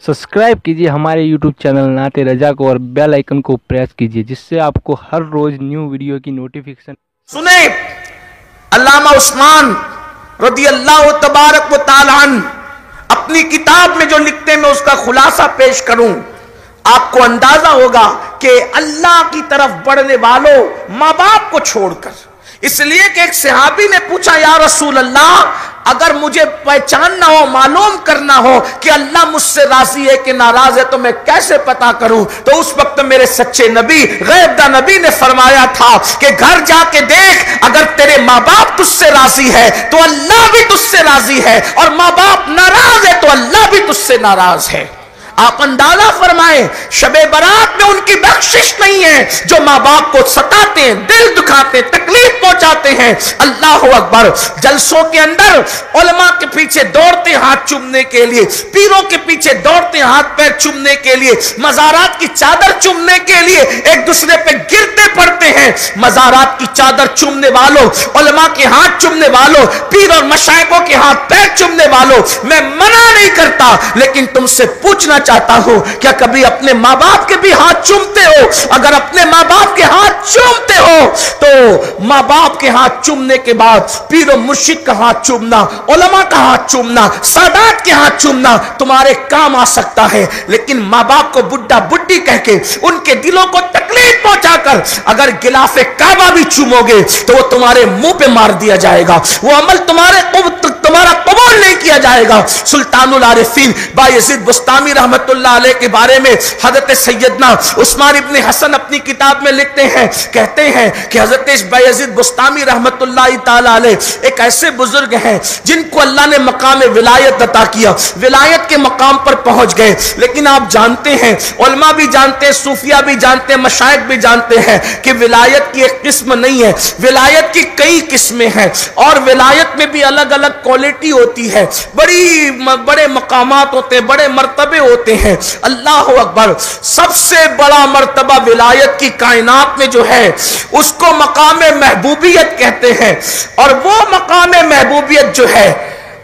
Subscribe कीजिए हमारे YouTube channel नाते रजा को और बेल आइकन को प्रेस कीजिए, जिससे आपको हर रोज न्यू वीडियो की नोटिफिकेशन। सुने, अल्लामा उस्मान रदी अल्लाह तबारक व तआला अपनी किताब में जो लिखते हैं मैं उसका खुलासा पेश करूं, आपको अंदाजा होगा कि अल्लाह की तरफ बढ़ने वालों माँ बाप को छोड़कर, इसलिए कि एक सहाबी ने पूछा, या रसूल अल्लाह, अगर मुझे पहचानना हो, मालूम करना हो कि अल्लाह मुझसे राजी है कि नाराज है, तो मैं कैसे पता करूं? तो उस वक्त मेरे सच्चे नबी गैब दा नबी ने फरमाया था कि घर जाके देख, अगर तेरे माँ बाप तुझसे राजी है तो अल्लाह भी तुझसे राजी है, और माँ बाप नाराज है तो अल्लाह भी तुझसे नाराज है। आप अंदाजा फरमाएं, शबे बारात में उनकी बख्शिश नहीं है जो माँ बाप को सताते हैं, दिल दुखाते हैं, तकलीफ पहुंचाते हैं। अल्लाह अकबर। जलसों के अंदर उलमा के पीछे दौड़ते हाथ चूमने के लिए, पीरों के पीछे दौड़ते हाथ पैर चूमने के लिए, मज़ारात की चादर चूमने के लिए एक दूसरे पे गिरते पड़ते हैं। मज़ारात की चादर चूमने वालों, उलमा के हाथ चूमने वालों, पीर और मशाइखों के हाथ पैर चूमने वालों, मैं मना नहीं करता, लेकिन तुमसे पूछना चाहता हूं, क्या कभी अपने माँ बाप के भी हाथ चूमते हो? अगर अपने माँ बाप के हाथ चूमते हो तो माँ बाप के हाथ चूमने के बाद पीर और मुर्शिद का हाथ चूमना, उलमा का हाथ चूमना, सादात के हाथ चूमना तुम्हारे काम आ सकता है। लेकिन माँ बाप को बुड्ढा बुड्ढी कह के उनके दिलों को तकलीफ पहुंचाकर अगर गिलाफे काबा भी चूमोगे तो वो तुम्हारे मुंह पे मार दिया जाएगा, वो अमल तुम्हारा कबूल नहीं किया जाएगा। सुल्तानुल आरिफीन बायजीद बुस्तामी रहमतुल्लाह अलैह के बारे में हजरत सैयदना उस्मान इब्न हसन अपनी किताब में लिखते हैं, कहते हैं कि हजरत बायजीद बुस्तामी रहमतुल्लाह ताला अलैह एक ऐसे बुजुर्ग हैं जिनको अल्लाह ने मकाम विलायत अता किया, विलायत के मकाम पर पहुंच गए। लेकिन आप जानते हैं, उलमा भी जानते हैं, सूफिया भी जानते हैं, मशाइख भी जानते हैं कि विलायत की एक किस्म नहीं है, विलायत की कई किस्में हैं, और विलायत में भी अलग अलग क्वालिटी होती है, बड़े मकामात होते हैं, बड़े मर्तबे होते हैं। अल्लाह अकबर। सबसे बड़ा मर्तबा विलायत की कायनात में जो है उसको मकाम महबूबियत कहते हैं, और वो मकाम महबूबियत जो है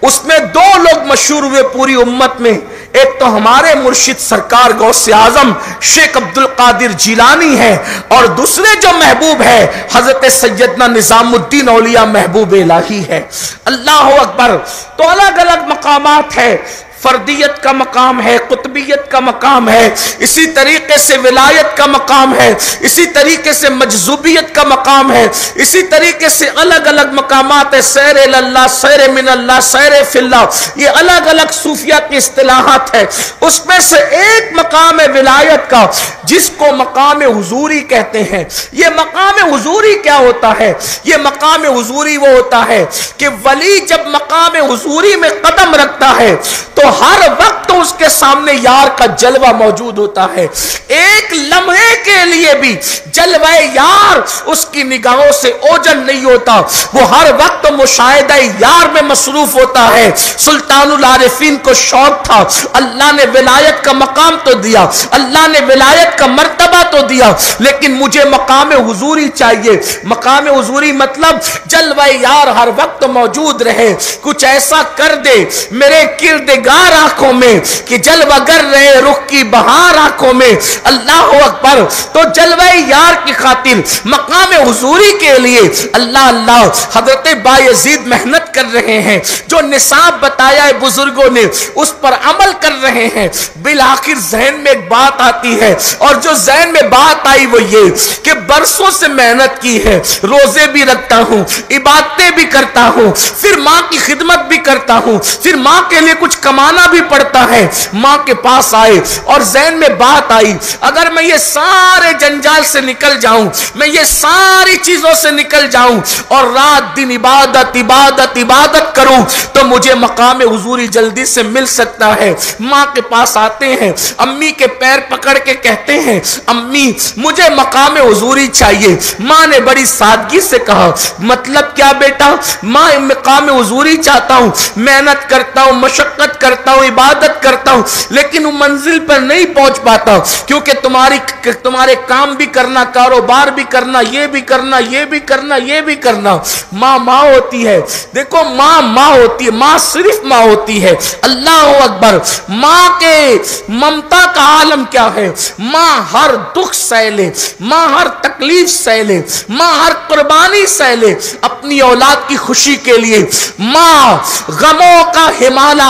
उसमें दो लोग मशहूर हुए पूरी उम्मत में। एक तो हमारे मुर्शिद सरकार गौसे आजम शेख अब्दुल कादिर जिलानी है, और दूसरे जो महबूब है हजरत सैयदना निजामुद्दीन औलिया महबूब इलाही है। अल्लाह अकबर। तो अलग अलग मकामात है, फर्दियत का मकाम है, कुतबियत का मकाम है, इसी तरीके से विलायत का मकाम है, इसी तरीके से मजजूबियत का मकाम है, इसी तरीके से अलग अलग मकामात है, सैर अल्लाह, सैर मिन अल्लाह, सैर फिल्लाह, ये अलग अलग सूफिया की इस्तिलाहात है। उसमें से एक मकाम है विलायत का जिसको मकाम हुजूरी कहते हैं। ये मकाम हुजूरी क्या होता है? ये मकाम हुजूरी वो होता है कि वली जब मकाम हुजूरी में कदम रखता है तो हर वक्त उसके सामने यार का जलवा मौजूद होता है। एक लम्हे के लिए भी जलवाए यार उसकी निगाहों से ओझल नहीं होता, वो हर वक्त मुशाहिदा यार में मसरूफ होता है। सुल्तानुल आरिफीन को शौक था, अल्लाह ने विलायत का मकाम तो दिया, अल्लाह ने विलायत का मर्तबा तो दिया, लेकिन मुझे मकाम हुजूरी चाहिए। मकाम हुजूरी मतलब जलवाए यार हर वक्त मौजूद रहे, कुछ ऐसा कर दे मेरे किरदगार आंखों में कि जलवागर रहे रुख की बहार आंखों में। अल्लाह अकबर। तो जलवाए यार की खातिर मकाम हुजूरी के लिए अल्लाह अल्लाह हजरत बायजीद मेहनत कर रहे हैं, जो निसाब बताया है बुजुर्गों ने उस पर अमल कर रहे हैं। बिल आखिर जहन में एक बात आती है, और जो जहन में बात आई वो ये कि बरसों से मेहनत की है, रोजे भी रखता हूं, इबादतें भी करता हूं, फिर माँ की खिदमत भी करता हूं, फिर माँ के लिए कुछ कमाना भी पड़ता है। माँ के पास आए और ज़हन में बात आई, अगर मैं ये सारे जंजाल से निकल जाऊं, मैं ये सारी चीजों से निकल जाऊं और रात दिन इबादत इबादत इबादत करूं तो मुझे मकाम हुजूरी जल्दी से मिल सकता है। माँ के पास आते हैं, अम्मी के पैर पकड़ के कहते हैं, अम्मी मुझे मकाम हुजूरी चाहिए। माँ ने बड़ी सादगी से कहा, मतलब क्या बेटा? माँ मकाम हुजूरी चाहता हूं, मेहनत करता हूं, मशक्कत करता हूं, इबादत करता हूं, लेकिन वो मंजिल पर नहीं पहुंच पाता, क्योंकि तुम्हारे काम भी करना, कारोबार भी करना, ये भी करना, ये भी करना, ये भी करना। माँ माँ होती है, देखो माँ माँ होती है, माँ सिर्फ माँ होती है। अल्लाह अकबर। मां के ममता का आलम क्या है। मां हर दुख सह ले, मां हर तकलीफ सह ले, मां हर कुर्बानी सह ले अपनी औलाद की खुशी के लिए। मां गमों का हिमालय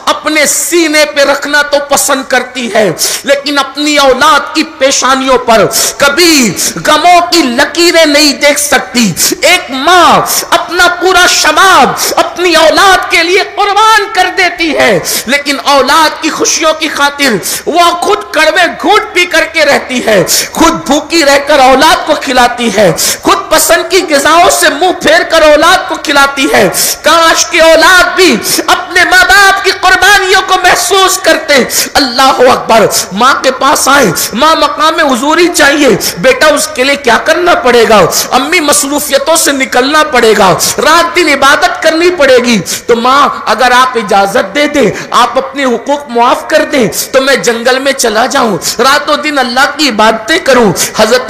अपने सीने पे रखना तो पसंद करती है, लेकिन अपनी औलाद की पेशानियों पर कभी गमों की लकीरें नहीं देख सकती। एक मां अपना पूरा शबाब अपनी औलाद के लिए कुर्बान कर देती है, लेकिन औलाद की खुशियों की खातिर वह खुद कड़वे घूंट पी करके रहती है, खुद भूखी रहकर औलाद को खिलाती है, खुद पसंद की ग़िज़ाओं से मुंह फेर कर औलाद को खिलाती है। काश की औलाद भी अपने माँ बाप की कुर्बानियों को महसूस करते। अल्लाह अकबर। माँ के पास आए, माँ मकाम हुजूरी चाहिए, बेटा उसके लिए क्या करना पड़ेगा। अम्मी मसरूफियतों से निकलना पड़ेगा, रात दिन इबादत करनी पड़ेगी। तो माँ अगर आप इजाजत दे दे, आप अपने हुकूक मुआफ कर दें तो मैं जंगल में चला जाऊं, रातों दिन अल्लाह की इबादतें करूं। हजरत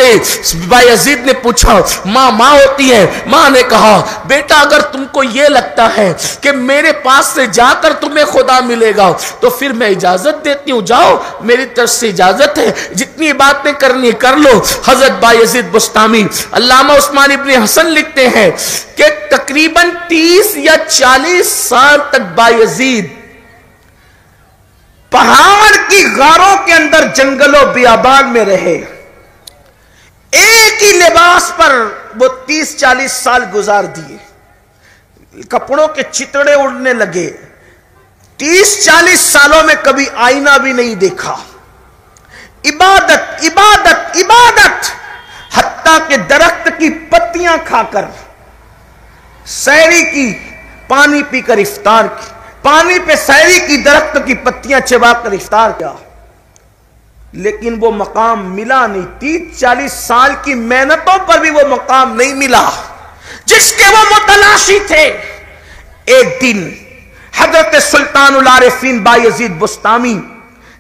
बायजीद ने पूछा, माँ माँ होती है। माँ ने कहा, बेटा अगर तुमको ये लगता है कि मेरे पास से जाकर तुम्हें खुदा मिलेगा तो फिर मैं इजाजत देती हूँ, जाओ मेरी तरफ से इजाजत है, जितनी बातें करनी कर लो। हजरत बायजीद बुस्तामी अल्लामा उस्मान इब्न हसन लिखते हैं कि तकरीबन 30 या 40 साल तक बायजीद पहाड़ की गारों के अंदर जंगलों बियाबान में रहे। एक ही लिबास पर वो 30-40 साल गुजार दिए, कपड़ों के चितड़े उड़ने लगे। 30-40 सालों में कभी आईना भी नहीं देखा। इबादत इबादत इबादत, हत्ता के दरख्त की पत्तियां खाकर, सहरी की, पानी पीकर इफ्तार की, पानी पे सहरी की, दरख्त की पत्तियां चबाकर इफ्तार किया, लेकिन वो मकाम मिला नहीं। 30-40 साल की मेहनतों पर भी वो मकाम नहीं मिला जिसके वो मुतलाशी थे। एक दिन हजरत सुल्तानुल आरिफीन बायजीद बुस्तामी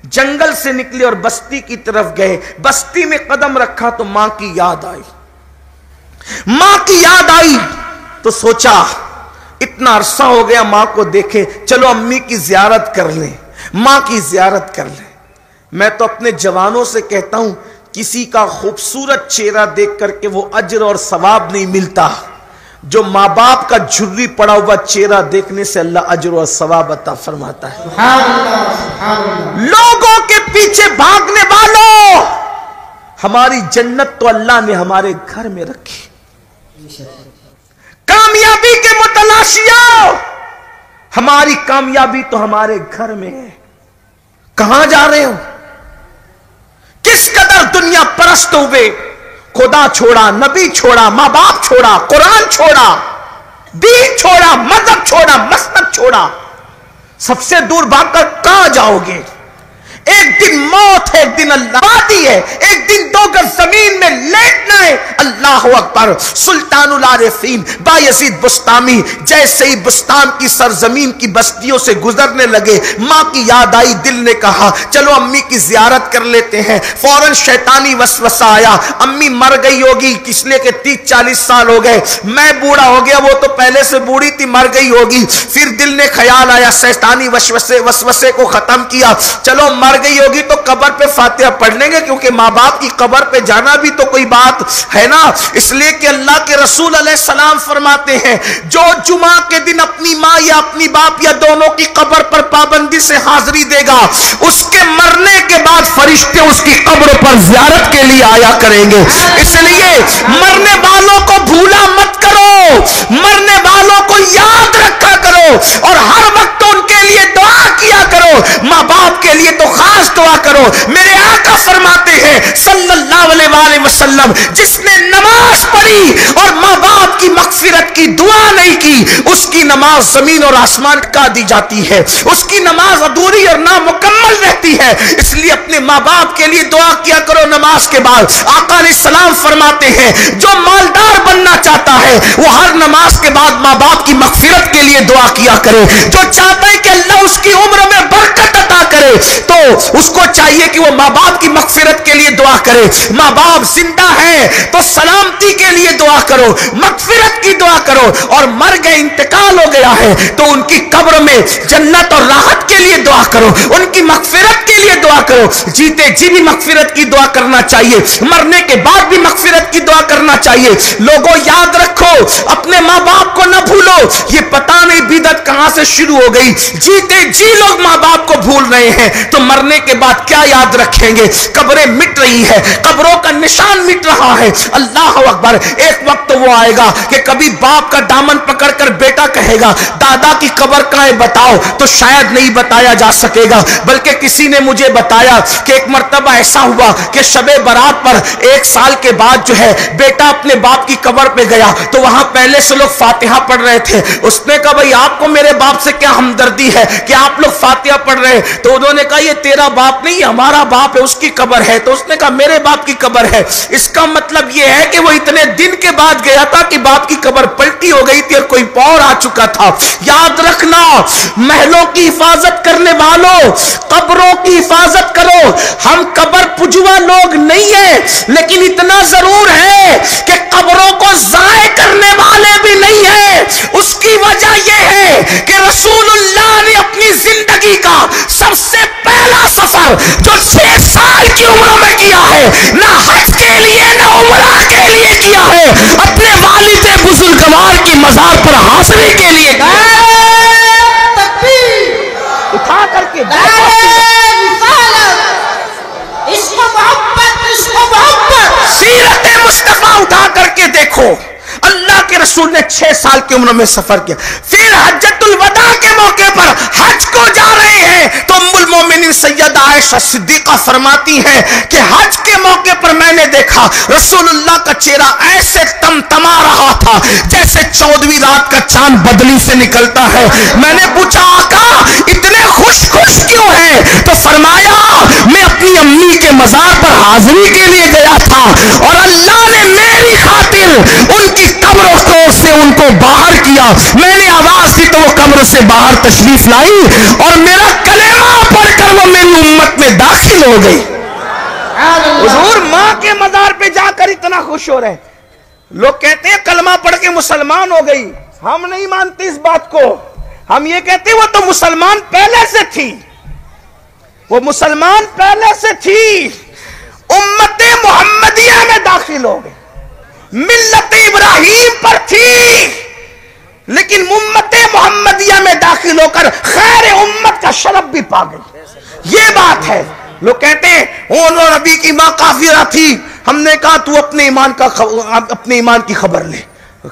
जंगल से निकले और बस्ती की तरफ गए। बस्ती में कदम रखा तो मां की याद आई। मां की याद आई तो सोचा, इतना अरसा हो गया मां को देखे, चलो अम्मी की जियारत कर लें, मां की जियारत कर लें। मैं तो अपने जवानों से कहता हूं, किसी का खूबसूरत चेहरा देख करके वो अज्र और सवाब नहीं मिलता, जो माँ बाप का झुर्री पड़ा हुआ चेहरा देखने से अल्लाह अज्र और सवाब अता फरमाता है। लोगों के पीछे भागने वालों, हमारी जन्नत तो अल्लाह ने हमारे घर में रखी। कामयाबी के मुतलाशियों, हमारी कामयाबी तो हमारे घर में है। कहां जा रहे हो? किस कदर दुनिया परस्त हुए, खुदा छोड़ा, नबी छोड़ा, माँ बाप छोड़ा, कुरान छोड़ा, दीन छोड़ा, मजहब छोड़ा, मसलब छोड़ा, सबसे दूर भागकर कहां जाओगे? एक दिन मौत है, एक दिन अल्लाह है, एक दिन 2 गज जमीन में लेटना है। अल्लाह अकबर। सुल्तानुल आरिफीन बायजीद बुस्तामी जैसे ही बुस्तान की सरजमीन की बस्तियों से गुजरने लगे, मां की याद आई, दिल ने कहा चलो अम्मी की जियारत कर लेते हैं। फौरन शैतानी वसवसा आया, अम्मी मर गई होगी, इसलिए कि 30-40 साल हो गए, मैं बूढ़ा हो गया, वो तो पहले से बूढ़ी थी, मर गई होगी। फिर दिल ने ख्याल आया, शैतानी वसवसे को खत्म किया, चलो मर गई होगी तो कब्र पे फातिहा पढ़ लेंगे, क्योंकि माँ बाप की कब्र पे जाना भी तो कोई बात है ना। इसलिए कि अल्लाह के रसूल अलैहिस्सलाम फरमाते हैं, जो जुमा के दिन अपनी माँ या अपनी बाप या दोनों की कब्र पर पाबंदी से हाजिरी देगा, उसके मरने के बाद फरिश्ते उसकी कब्र पर ज़ियारत के लिए आया करेंगे। इसलिए मरने वालों को भूला मत करो, मरने वालों को याद रखा करो और हर वक्त उनके लिए दुआ किया करो। माँ बाप के लिए तो खास दुआ करो। मेरे आका फरमाते हैं सल्लल्लाहु अलैहि वसल्लम, जिसने नमाज पढ़ी और माँ बाप की मगफिरत की दुआ नहीं की, उसकी नमाज जमीन और आसमान का दी जाती है, उसकी नमाज अधूरी और नामुकम्मल रहती है। इसलिए अपने माँ बाप के लिए दुआ किया करो नमाज के बाद। आका अलैहिस्सलाम फरमाते हैं, जो मालदार बनना चाहता है वो हर नमाज के बाद माँ बाप की मगफिरत के लिए दुआ किया करे। जो चाहता है कि अल्लाह उसकी उम्र में बरकत अता करे, ہے تو اس کو چاہیے کہ وہ ماں باپ کی مغفرت کے لیے دعا کرے. ماں باپ زندہ ہے تو سلامتی کے لیے دعا کرو, مغفرت کی دعا کرو, اور مر گئے, انتقال ہو گیا ہے تو ان کی قبر میں جنت اور راحت کے لیے دعا کرو, ان کی مغفرت کے لیے دعا کرو. جیتے جی بھی مغفرت کی دعا کرنا چاہیے, مرنے کے بعد بھی مغفرت کی دعا کرنا چاہیے. لوگوں یاد رکھو, اپنے ماں باپ کو نہ بھولو. یہ پتہ نہیں بدعت کہاں سے شروع ہو گئی. جیتے جی لوگ ماں باپ کو بھول رہے ہیں تو مرنے کے بعد کیا یاد رکھیں گے؟ قبریں مٹ رہی ہے, قبروں کا نشان مٹ رہا ہے. اللہ اکبر. ایک وقت وہ آئے گا کہ کبھی باپ کا دامن پکڑ کر بیٹا کہے گا دادا کی قبر کہاں ہے بتاؤ, تو شاید نہیں بتایا جا سکے گا. بلکہ کسی نے مجھے بتایا کہ ایک مرتبہ ایسا ہوا کہ شب برات پر 1 سال کے بعد جو ہے بیٹا اپنے باپ کی قبر پہ گیا تو وہاں پہلے سے لوگ فاتحہ پڑھ رہے تھے. اس نے کہا بھئی آپ کو میرے باپ سے کیا ہمدردی ہے کہ آپ لوگ فاتحہ پڑھ رہے ہیں؟ تو انہوں نے کہا یہ تیرا باپ نہیں, ہمارا باپ ہے, اس کی قبر ہے. تو اس نے کہا میرے باپ کی قبر ہے. اس کا مطلب یہ ہے کہ وہ اتنے دن کے بعد گیا تھا کہ باپ کی قبر پلٹی ہو گئی تھی اور کوئی اور آ چکا تھا. یاد رکھنا, محلوں کی حفاظت کرنے والوں, قبروں کی حفاظت کرو. ہم قبر پجوا لوگ نہیں ہیں, لیکن اتنا ضرور ہے کہ قبروں کو ضائع کرنے والے بھی نہیں ہیں. اس کی وجہ یہ ہے کہ رسول اللہ نے اپنی زندگی کا سب سے پہلا سفر جو 6 سال کی عمر میں کیا ہے, نہ حج کے لیے نہ عمرہ کے لیے کیا ہے, اپنے والد بزرگوار کی مزار پر حاضری کے لیے اٹھا کر کے سیرت مصطفیٰ اٹھا کر کے دیکھو. اللہ کے رسول نے 6 سال کی عمر میں سفر کیا. پھر حجۃ الوداع کے موقع پر حج کو جا رہے ہیں تو ام المومنین سیدہ عائشہ صدیقہ فرماتی ہیں کہ حج کے موقع پر میں نے دیکھا رسول اللہ کا چہرہ ایسے تمتما رہا تھا جیسے 14ویں رات کا چاند بدلی سے نکلتا ہے. میں نے پوچھا آقا اتنے خوش کیوں ہیں؟ تو فرمایا میں اپنی امی کے مزار پر حاضری کے لیے گیا تھا اور اللہ نے میری خاطر ان کی قبروں سے ان کو باہر کیا. میں نے آواز دی تو وہ قبر سے باہر تشریف لائی اور میرا کلمہ پڑھ کر وہ میری امت میں داخل ہو گئی. حضور ماں کے مزار پہ جا کر اتنا خوش ہو رہے. لوگ کہتے ہیں کلمہ پڑھ کے مسلمان ہو گئی. ہم نہیں مانتے اس بات کو. ہم یہ کہتے ہیں وہ تو مسلمان پہلے سے تھی, وہ مسلمان پہلے سے تھی, امت محمدیہ میں داخل ہو گئی, ملت ابراہیم پر تھی, لیکن امت محمدیہ میں داخل ہو کر خیر امت کا شرف بھی پا گئی. یہ بات ہے. لوگ کہتے ہیں وہ نبی کی ماں کافرہ تھی. ہم نے کہا تو اپنے ایمان کی خبر لے.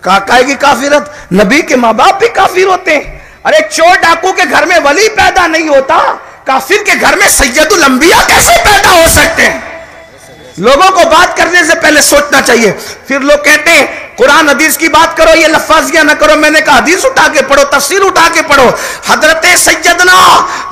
کہا گی کافرت؟ نبی کے ماں باپ بھی کافر ہوتے ہیں. ارے چور ڈاکو کے گھر میں ولی پیدا نہیں ہوتا, کافر کے گھر میں سید الانبیاء کیسے پیدا ہو سکتے ہیں؟ لوگوں کو بات کرنے سے پہلے سوچنا چاہیے. پھر لوگ کہتے ہیں قرآن حدیث کی بات کرو, یہ لفاظیاں نہ کرو. میں نے کہا حدیث اٹھا کے پڑھو, تفسیر اٹھا کے پڑھو. حضرت سیدنا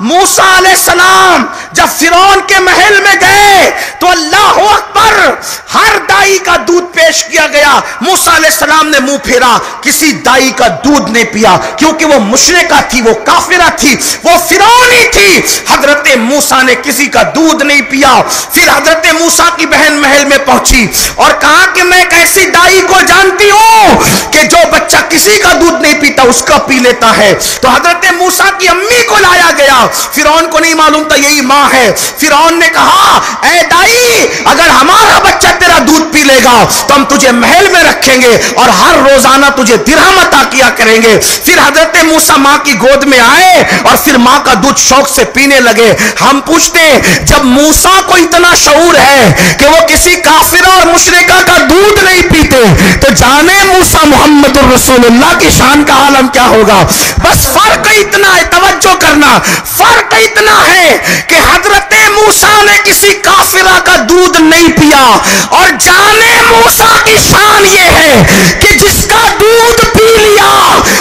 موسیٰ علیہ السلام جب فرعون کے محل میں گئے تو اللہ اکبر, ہر دائی کا دودھ پیش کیا گیا. موسیٰ علیہ السلام نے منہ پھیرا, کسی دائی کا دودھ نہیں پیا کیونکہ وہ مشرکہ تھی, وہ کافرہ تھی, وہ فرعونی تھی. حضرت موسیٰ نے کسی کا دودھ نہیں پیا. پھر حضرت موسیٰ کی بہن محل میں پہنچی اور کہا کہ میں ایک ایسی دائی کو جانتی ہوں کہ جو بچہ کسی کا دودھ نہیں پیتا اس کا پی لیتا ہے. تو حضرت موسیٰ کی امی کو لایا گیا. فرعون کو نہیں معلوم تھا یہی ماں ہے. فرعون نے کہا اے دائی اگر ہمارا بچہ تیرا دودھ پی لے گا تو ہم تجھے محل میں رکھیں گے اور ہر روزانہ تجھے درہم عطا کیا کریں گے. پھر حضرت موسیٰ ماں کی گود میں آئے اور پھر ماں کا دودھ شوق سے پینے لگے. ہم پوچھتے ہیں جب موسیٰ کو اتنا شعور ہے کہ وہ کسی کافرہ اور مشرکہ کا دودھ نہیں پیتے تو جانے موسیٰ محمد الرسول اللہ کی شان کا عالم کیا ہوگا. بس فرق اتنا ہے, توجہ کرنا, فرق اتنا ہے کہ حضرت موسیٰ نے کسی کافرہ کا دودھ نہیں پیا اور جانے موسیٰ کی شان یہ ہے کہ جس کا دودھ پی لیا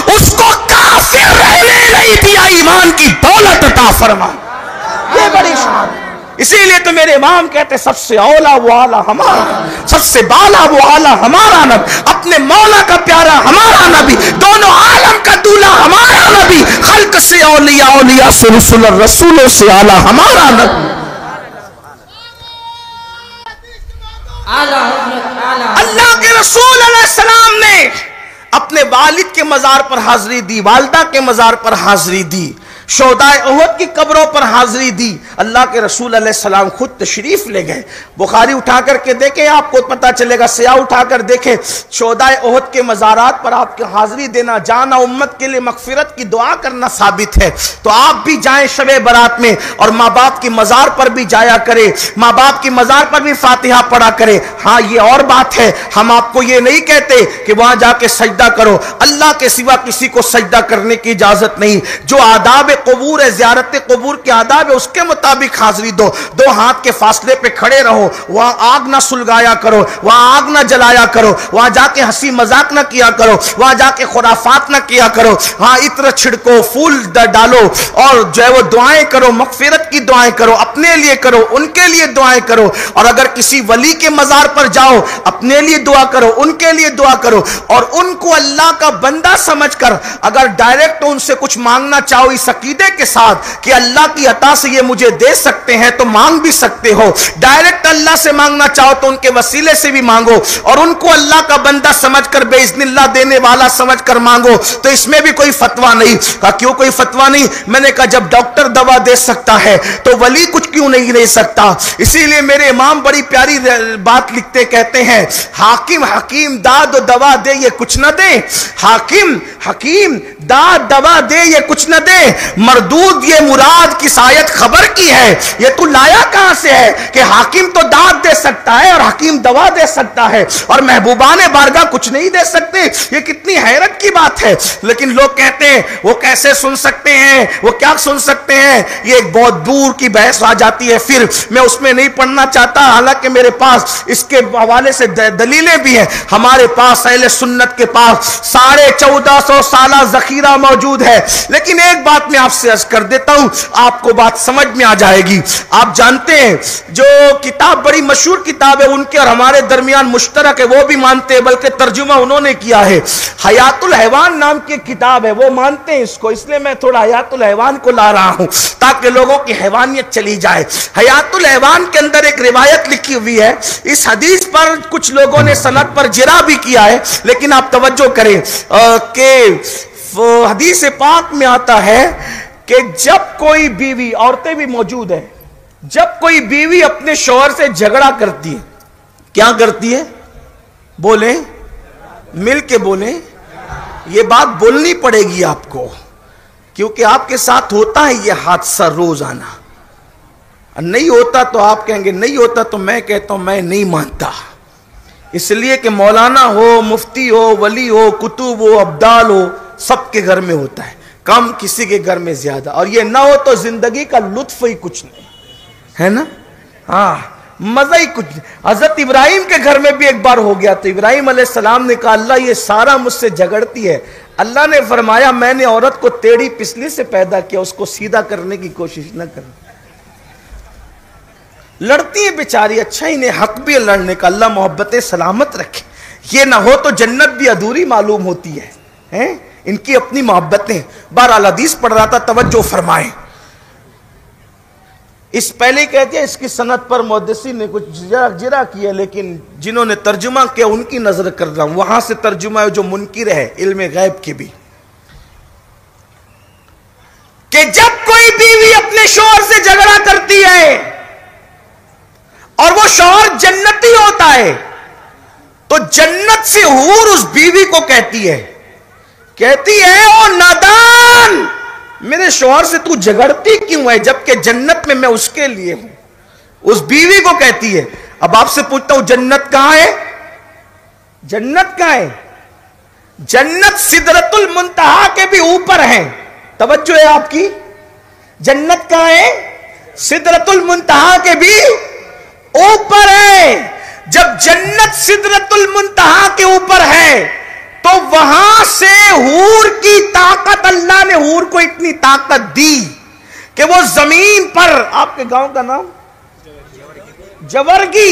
اس کو کافر رہنے نہیں دیا, ایمان کی دولت عطا فرما. یہ بڑی شان. اسی لیے تو میرے امام کہتے سب سے اولا وہ آلہ ہمارا، سب سے بالا وہ آلہ ہمارا نبی، اپنے مولا کا پیارا ہمارا نبی، دونوں عالم کا دولہ ہمارا نبی، خلق سے اولیاء، اولیاء سے رسول، رسولوں سے آلہ ہمارا نبی۔ اللہ کے رسول علیہ السلام نے اپنے والد کے مزار پر حاضری دی، والدہ کے مزار پر حاضری دی، شہدائے احد کی قبروں پر حاضری دی۔ اللہ کے رسول علیہ السلام خود تشریف لے گئے۔ بخاری اٹھا کر کے دیکھیں، آپ کو پتا چلے گا، سیاہ اٹھا کر دیکھیں، شہدائے احد کے مزارات پر آپ کی حاضری دینا، جانا، امت کے لیے مغفرت کی دعا کرنا ثابت ہے۔ تو آپ بھی جائیں شب برات میں، اور ماں باپ کی مزار پر بھی جایا کرے، ماں باپ کی مزار پر بھی فاتحہ پڑھا کرے۔ ہاں یہ اور بات ہے، ہم آپ کو یہ نہیں کہتے کہ وہاں جا کے سجدہ کرو، اللہ کے سوا کسی کو سجدہ کرنے کی اجازت نہیں۔ جو آداب قبور ہے، زیارت قبور کے آداب ہے، اس کے مطابق حاضری دو۔ دو ہاتھ کے فاصلے پہ کھڑے رہو، وہاں آگ نہ سلگایا کرو، وہاں آگ نہ جلایا کرو، وہاں جا کے ہنسی مذاق نہ کیا کرو، وہاں جا کے خرافات نہ کیا کرو۔ ہاں عطر چھڑکو، پھول ڈالو، اور جو ہے وہ دعائیں کرو، مغفرت کی دعائیں کرو، اپنے لیے کرو، ان کے لیے دعائیں کرو۔ اور اگر کسی ولی کے مزار پر جاؤ، اپنے لیے دعا کرو، ان کے لیے دعا کرو، اور ان کو اللہ کا بندہ سمجھ کر اگر ڈائریکٹ ان سے کچھ مانگنا چاہو اس عقیدے کے ساتھ کہ اللہ کی عطا سے یہ مجھے دے سکتے ہیں، تو مانگ بھی سکتے ہو۔ ڈائریکٹ اللہ سے مانگنا چاہو تو ان کے وسیلے سے بھی مانگو، اور ان کو اللہ کا بندہ سمجھ کر، بے اذن اللہ دینے والا سمجھ کر مانگو۔ تو اس میں بھی کوئی فتویٰ نہیں۔ کہا کیوں کوئی فتویٰ نہیں؟ میں نے کہا جب ڈاکٹر دوا دے سکتا ہے تو ولی کچھ کیوں نہیں دے سکتا؟ اسی لیے میرے امام بڑی پیاری بات لکھتے، کہتے ہیں حاکم حکیم داد و دوا دے یہ کچھ نہ دے، حاکم حکیم داد دوا دے یہ کچھ نہ دے، مردود یہ مراد کس آیت خبر کی ہے؟ یہ تو لایا کہاں سے ہے کہ حاکم تو داد دے سکتا ہے اور حکیم دوا دے سکتا ہے اور محبوبان بارگاہ کچھ نہیں دے سکتے؟ یہ کتنی حیرت کی بات ہے۔ لیکن لوگ کہتے ہیں وہ کیسے سن سکتے ہیں، وہ کیا سن سکتے ہیں؟ یہ ایک بہت دور کی بحث آ جاتی ہے، پھر میں اس میں نہیں پڑھنا چاہتا، حالانکہ میرے پاس اس کے حوالے سے دلیلیں بھی ہیں۔ ہمارے پاس اہل سنت کے پاس 1450 سالہ ذخیرہ موجود ہے۔ لیکن ایک بات میں آپ سے عرض کر دیتا ہوں، آپ کو بات سمجھ میں آ جائے گی۔ آپ جانتے ہیں جو کتاب بڑی مشہور کتاب ہے، ان کے اور ہمارے درمیان مشترک ہے، وہ بھی مانتے ہیں، بلکہ ترجمہ انہوں نے کیا ہے، حیات الحیوان نام کی کتاب ہے، وہ مانتے ہیں اس کو، اس لیے میں تھوڑا حیات الحیوان کو لا رہا ہوں تاکہ لوگوں کی حیوانیت چلی جائے۔ حیات الحیوان کے اندر ایک روایت لکھی ہوئی ہے، اس حدیث پر کچھ لوگوں نے سند پر جرح بھی کیا ہے، لیکن آپ توجہ کریں کہ حدیث پاک میں آتا ہے کہ جب کوئی بیوی، عورتیں بھی موجود ہیں، جب کوئی بیوی اپنے شوہر سے جھگڑا کرتی ہے، کیا کرتی ہے؟ بولیں، مل کے بولیں، یہ بات بولنی پڑے گی آپ کو، کیونکہ آپ کے ساتھ ہوتا ہے یہ حادثہ روزانہ۔ نہیں ہوتا تو آپ کہیں گے نہیں ہوتا تو میں کہتا ہوں میں نہیں مانتا، اس لیے کہ مولانا ہو، مفتی ہو، ولی ہو، کتب ہو، ابدال ہو، سب کے گھر میں ہوتا ہے، کم کسی کے گھر میں زیادہ، اور یہ نہ ہو تو زندگی کا لطف ہی کچھ نہیں ہے نا۔ ہاں مزہ ہی کچھ نہیں۔ حضرت ابراہیم کے گھر میں بھی ایک بار ہو گیا، تو ابراہیم علیہ السلام نے کہا اللہ یہ سارا مجھ سے جھگڑتی ہے، اللہ نے فرمایا میں نے عورت کو ٹیڑھی پسلی سے پیدا کیا، اس کو سیدھا کرنے کی کوشش نہ کرنا۔ لڑتی ہے بیچاری، اچھا ہی نہیں، حق بھی ہے لڑنے کا، اللہ محبت سلامت رکھے۔ یہ نہ ہو تو جنت بھی ادھوری معلوم ہوتی ہے، ان کی اپنی محبتیں۔ بہرحال حدیث پڑھ رہا تھا، توجہ فرمائیں۔ اس پہلے کہتے ہیں اس کی سند پر محدثین نے کچھ جرح کیا، لیکن جنہوں نے ترجمہ کیا ان کی نظر کر رہا ہوں، وہاں سے ترجمہ ہے جو منکر ہے علم غیب کے بھی، کہ جب کوئی بیوی اپنے شوہر سے جھگڑا کرتی ہے اور وہ شوہر جنتی ہوتا ہے تو جنت سے حور اس بیوی کو کہتی ہے او نادان، میرے شوہر سے تو جھگڑتی کیوں ہے جبکہ جنت میں اس کے لیے ہوں، اس بیوی کو کہتی ہے۔ اب آپ سے پوچھتا ہوں جنت کہاں ہے؟ جنت کہاں ہے؟ جنت سدرۃ المنتہا کے بھی اوپر ہے، توجہ ہے آپ کی، جنت کہاں ہے؟ سدرۃ المنتہا کے بھی اوپر ہے۔ جب جنت سدرۃ المنتہا کے اوپر ہے تو وہاں سے حور کی طاقت، اللہ نے حور کو اتنی طاقت دی کہ وہ زمین پر، آپ کے گاؤں کا نام जवर्गी,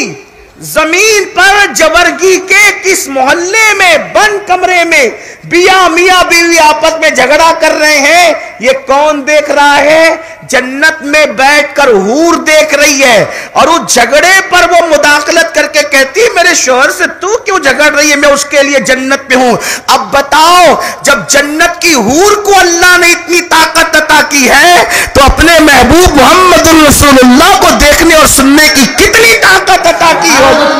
जमीन पर जवर्गी के किस मोहल्ले में बंद कमरे में मियां बीवी आपस में झगड़ा कर रहे हैं, ये कौन देख रहा है? जन्नत में बैठकर हूर देख रही है। और उस झगड़े पर वो मुदाखलत करके कहती है मेरे शौहर से तू क्यों झगड़ रही है, मैं उसके लिए जन्नत में हूं। अब बताओ, जब जन्नत की हूर को अल्लाह ने इतनी ताकत अता की है तो अपने महबूब मोहम्मद रसूलुल्लाह को देखने और सुनने की कितनी ताकत अता की होगी।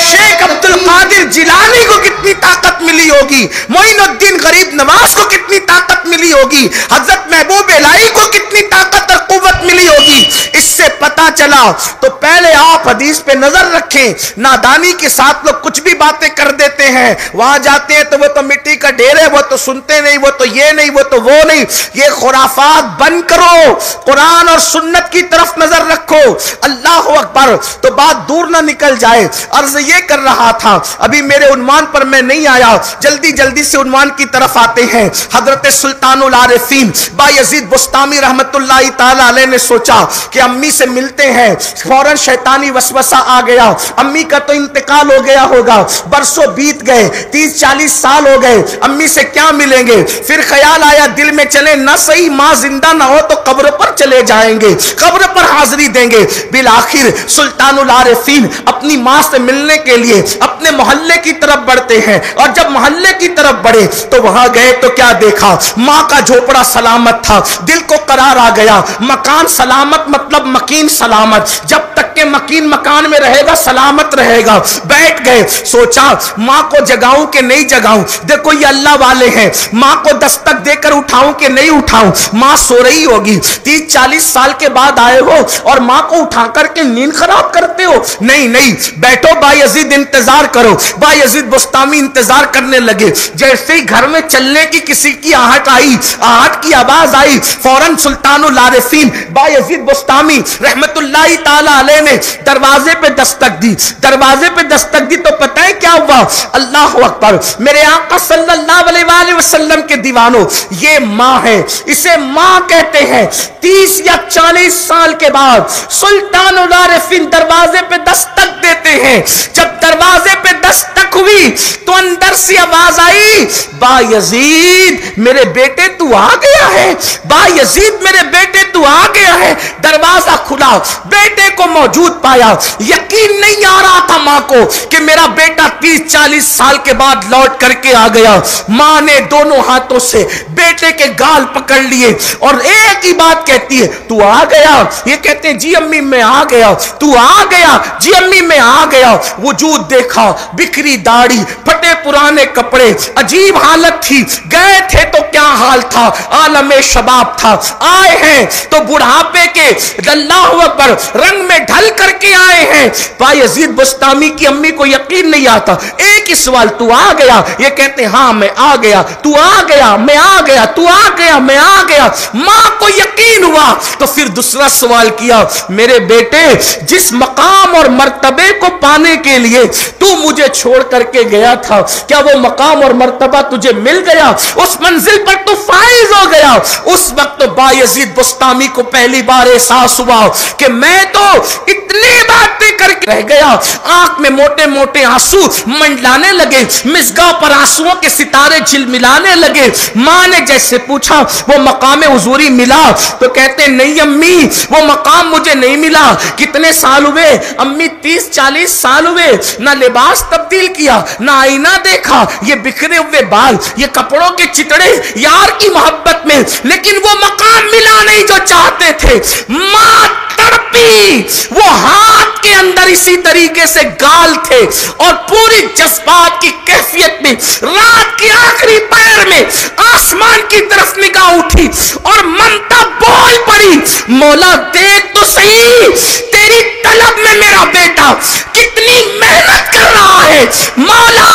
शेख अब्दुल कादिर जिलानी को कितनी ताकत मिली होगी, मोइनुद्दीन गरीब नवाज को कितनी ताकत मिली होगी, हजरत महबूब इलाही को कितनी ताकत और कुव्वत मिली होगी। इससे पता चला तो पहले आप हदीस पे नजर रखें। नादानी के साथ लोग कुछ भी बातें कर देते हैं, वहां जाते हैं तो वो तो मिट्टी का ढेर है, वो तो सुनते नहीं, वो तो ये नहीं, वो तो वो नहीं। ये खुराफात बंद करो, कुरान और सुन्नत की तरफ नजर रखो। अल्लाह अकबर। तो बात दूर ना निकल जाए, अर्ज ये कर रहा था, अभी मेरे उन्वान पर मैं नहीं आया, जल्दी जल्दी से उन्वान की तरफ आते हैं। हजरत सुल्तानुल आरिफीन बायजीद बुस्तामी रहमतुल्लाहि ताला अलैह ने सोचा कि अम्मी से मिलते हैं, फौरन शैतानी वसवसा आ गया, अम्मी का तो इंतकाल हो गया होगा, बरसों बीत गए, 30-40 साल हो गए, अम्मी से क्या मिलेंगे। फिर ख्याल आया दिल में, चले ना सही माँ जिंदा ना हो तो कब्र पर चले जाएंगे, कब्र पर हाजिरी देंगे। बिल आखिर सुल्तानुल आरिफीन अपनी माँ से मिलने के लिए अपने मोहल्ले की तरफ बढ़ते हैं। और जब मोहल्ले की तरफ बढ़े तो वहां गए तो क्या देखा, माँ का झोपड़ा सलामत था, दिल को करार आ गया। मकान सलामत मतलब मकीन सलामत, जब तक के मकीन मकान में रहेगा सलामत रहेगा। बैठ गए, सोचा माँ को जगाऊं कि नहीं जगाऊं, देखो ये अल्लाह वाले हैं, माँ को दस्तक देकर उठाऊं कि नहीं उठाऊं, माँ सो रही होगी, 30-40 साल के बाद आए हो और माँ को उठा करके नींद खराब करते हो। नहीं नहीं, बैठो बायजीद इंतजार करो। बायजीद बुस्तामी इंतजार करने लगे। जैसे ही घर में चलने की किसी की आहट आई, आहट की आवाज आई, फौरन सुल्तानुल आरिफीन बायजीद बुस्तामी रहमतुल्लाहि ताला अलैह ने दरवाजे पे दस्तक दी। दरवाजे पे दस्तक दी तो पता है क्या हुआ? अल्लाह अकबर। मेरे आका सल्लल्लाहु अलैहि वसल्लम के दीवानों, ये माँ है, इसे माँ कहते हैं। 30 या 40 साल के बाद सुल्तानुल आरिफीन दरवाजे पे दस्तक देते हैं। जब दरवाजे पे दस्तक हुई तो अंदर से आवाज आई, बायजीद मेरे बेटे तू आ गया है, बायजीद मेरे बेटे तू आ गया है। दरवाजा खुला, बेटे को मौजूद पाया। यकीन नहीं आ रहा था मां को कि मेरा बेटा 30-40 साल के बाद लौट करके आ गया। मां ने दोनों हाथों से बेटे के गाल पकड़ लिए और एक ही बात कहती है, तू आ गया। ये कहते हैं जी अम्मी मैं आ गया। तू आ गया? जी अम्मी मैं आ गया। वजूद देखा, बिखरी दाढ़ी, फटे पुराने कपड़े, अजीब हालत थी। गए थे तो क्या हाल था, आलमे शबाब था। आए हैं तो बुढ़ापे के अल्लाहु अकबर रंग में ढल करके आए हैं। बायजीद बुस्तामी की अम्मी को यकीन नहीं आता। एक ही सवाल, तू आ गया? ये कहते हाँ मैं आ गया। तू आ गया? मैं आ गया। तू आ गया? मैं आ गया। मां को यकीन हुआ तो फिर दूसरा सवाल किया, मेरे बेटे जिस मकाम और मर्तबे को पाने के लिए तू मुझे छोड़ करके गया था, क्या वो मकाम और मर्तबा तुझे मिल गया? उस मंजिल पर तू फाइज हो गया? उस वक्त तो बायजीद बुस्तामी को पहली बार एहसास हुआ कि मैं तो इतनी बातें करके रह गया। आंख में मोटे मोटे आंसू मंडलाने लगे, मिसगाह पर आंसुओं के सितारे झिलमिलाने लगे। मां ने जैसे पूछा वो मकाम हुजूरी मिला? तो कहते नहीं अम्मी वो मकाम मुझे नहीं मिला। कितने साल हुए अम्मी? 30-40 साल हुए। ना लिबास तब्दील किया, ना आईना देखा, ये बिखरे हुए बाल, ये कपड़ों के चितड़े यार की मोहब्बत में, लेकिन वो मकाम मिला नहीं जो चाहते थे। मां तड़पी, वो हाथ के अंदर इसी तरीके से गाल थे और पूरी जज्बात की कैफियत में रात के आखिरी पैर में आसमान की तरफ निगाह उठी और ममता बोल पड़ी, मौला देख तो सही तेरी तलब में मेरा बेटा कितनी मेहनत कर रहा है। मौला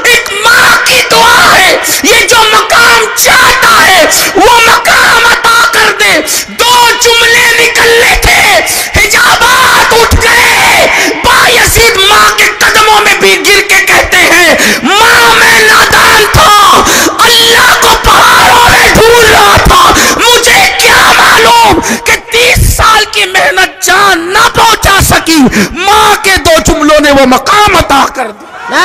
एक मां की दुआ है, ये जो मकाम चाहता है वो मकाम अता कर दे। 2 जुमले निकलने थे, हिजाबात उठ गए। बायजीद मां के कदमों में भी गिर के कहते हैं, मां मैं नादान था, अल्लाह को पहाड़ों में ढूंढ रहा था, मुझे क्या मालूम कि 30 साल की मेहनत जान ना ماں کے دو جملوں نے وہ مقام عطا کر دیا۔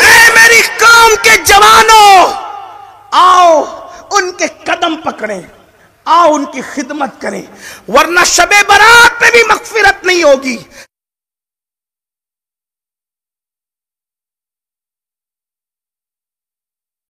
اے میری قوم کے جوانوں، آؤ ان کے قدم پکڑیں، آؤ ان کی خدمت کریں، ورنہ شب برات میں بھی مغفرت نہیں ہوگی۔